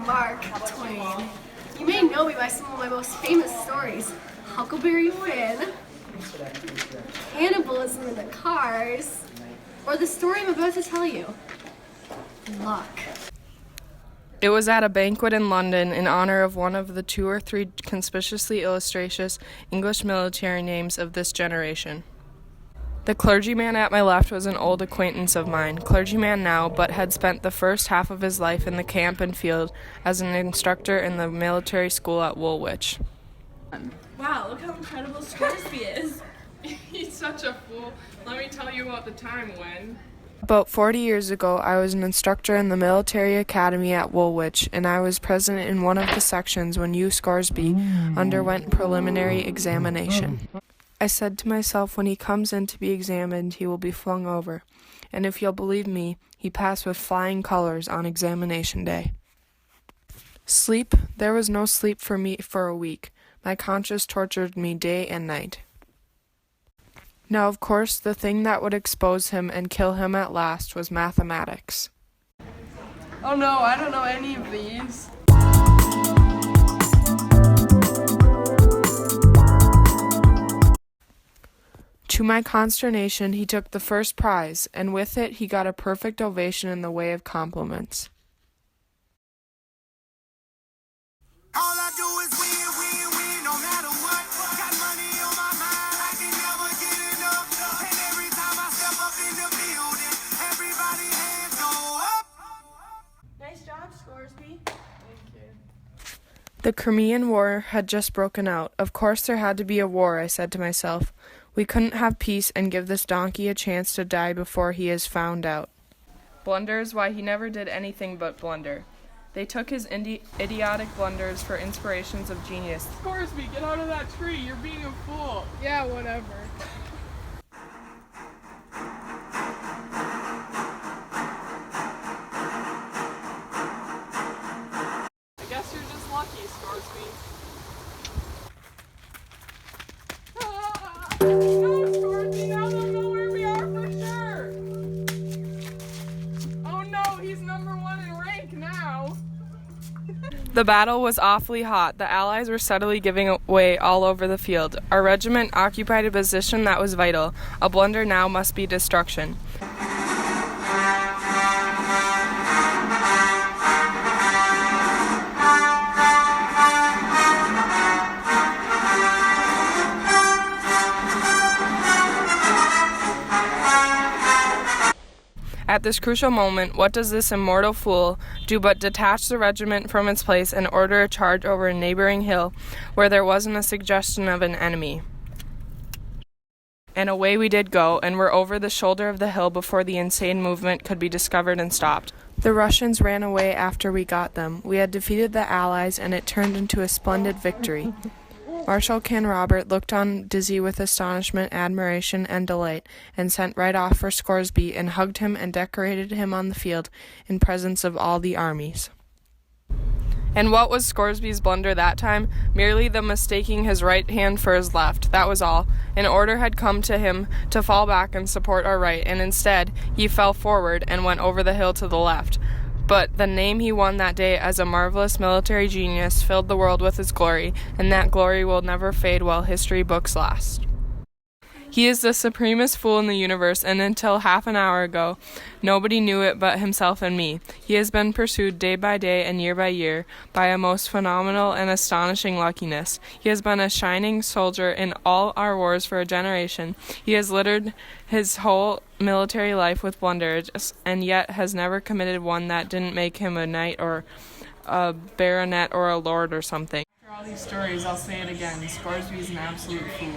Mark Twain. You may know me by some of my most famous stories. Huckleberry Finn, cannibalism in the cars, or the story I'm about to tell you. Luck. It was at a banquet in London in honor of one of the 2 or 3 conspicuously illustrious English military names of this generation. The clergyman at my left was an old acquaintance of mine, clergyman now, but had spent the first half of his life in the camp and field as an instructor in the military school at Woolwich. Wow, look how incredible Scoresby is. He's such a fool. Let me tell you about the time when... About 40 years ago, I was an instructor in the military academy at Woolwich, and I was present in one of the sections when you, Scoresby, underwent preliminary examination. I said to myself, when he comes in to be examined, he will be flung over. And if you'll believe me, he passed with flying colors on examination day. Sleep? There was no sleep for me for a week. My conscience tortured me day and night. Now, of course, the thing that would expose him and kill him at last was mathematics. Oh no, I don't know any of these. To my consternation, he took the first prize, and with it he got a perfect ovation in the way of compliments. All I do is win, win, win, no matter what. Got money on my mind, I can never get enough. And every time I step up in the building, everybody hands go up. Nice job, Scoresby. Thank you. The Crimean War had just broken out. Of course there had to be a war, I said to myself. We couldn't have peace and give this donkey a chance to die before he is found out. Blunders, why he never did anything but blunder. They took his idiotic blunders for inspirations of genius. Scoresby, get out of that tree. You're being a fool. Yeah, whatever. I guess you're just lucky, Scoresby. No, Scoresby, now they'll know where we are for sure. Oh no, he's number 1 in rank now. The battle was awfully hot. The Allies were steadily giving way all over the field. Our regiment occupied a position that was vital. A blunder now must be destruction. At this crucial moment, what does this immortal fool do but detach the regiment from its place and order a charge over a neighboring hill where there wasn't a suggestion of an enemy? And away we did go, and were over the shoulder of the hill before the insane movement could be discovered and stopped. The Russians ran away after we got them. We had defeated the Allies, and it turned into a splendid victory. Marshal Canrobert looked on dizzy with astonishment, admiration, and delight, and sent right off for Scoresby, and hugged him and decorated him on the field in presence of all the armies. And what was Scoresby's blunder that time? Merely the mistaking his right hand for his left, that was all. An order had come to him to fall back and support our right, and instead he fell forward and went over the hill to the left. But the name he won that day as a marvelous military genius filled the world with his glory, and that glory will never fade while history books last. He is the supremest fool in the universe, and until half an hour ago, nobody knew it but himself and me. He has been pursued day by day and year by year by a most phenomenal and astonishing luckiness. He has been a shining soldier in all our wars for a generation. He has littered his whole military life with blunders, and yet has never committed one that didn't make him a knight or a baronet or a lord or something. After all these stories, I'll say it again. Scoresby's an absolute fool.